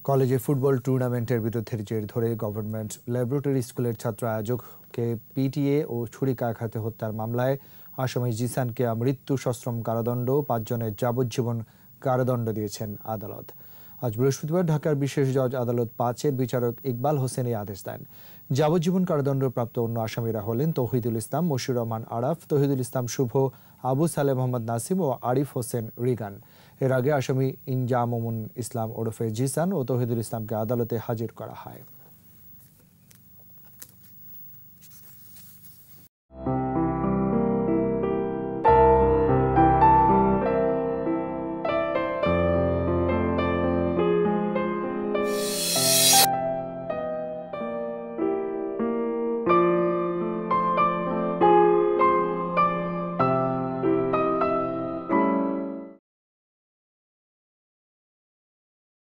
কলেজে ফুটবল টুর্নামেন্টের বিরুদ্ধে জের ধরে গভর্নমেন্ট ল্যাবরেটরি স্কুলের ছাত্র আয়োজককে পিটিএ ও ছুরিকাঘাতে হত্যার মামলায় আসামি জিসানকে মৃত্যু সশ্রম কারাদণ্ড, 5 জনের যাবজ্জীবন কারাদণ্ড দিয়েছেন আদালত। আজ বৃহস্পতিবার ঢাকার বিশেষ জজ আদালত 5-এর বিচারক ইকবাল হোসেন এই আদেশ দেন। যাবজ্জীবন কারাদণ্ডপ্রাপ্ত অন্য আসামিরা হলেন তৌহিদুল ইসলাম, মশিউর রহমান আরাফ, তৌহিদুল ইসলাম শুভ, আবু সালেহ মোহাম্মদ নাসিম ও আরিফ হোসেন রিগান। এর আগে আসামি ইনজামুল ইসলাম ওরফে জিসান ও তৌহিদুল ইসলামকে আদালতে হাজির করা হয়।